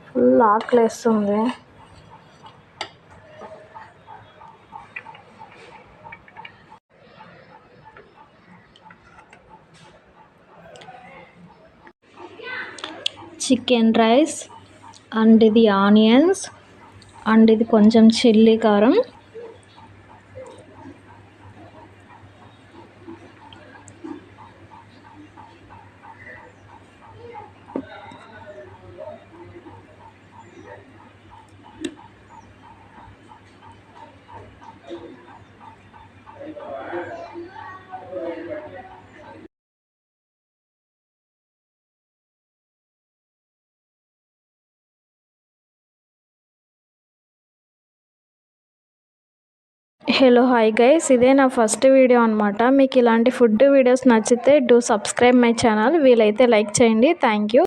Full ఆకలేస్తుంది. Chicken rice and ఇది onions and ఇది కొంచెం చిల్లీ కారం, హలో హాయ్ గైస్, ఇదే నా ఫస్ట్ వీడియో అనమాట. మీకు ఇలాంటి ఫుడ్ వీడియోస్ నచ్చితే డూ సబ్స్క్రైబ్ మై ఛానల్. వీలైతే లైక్ చేయండి. Thank you.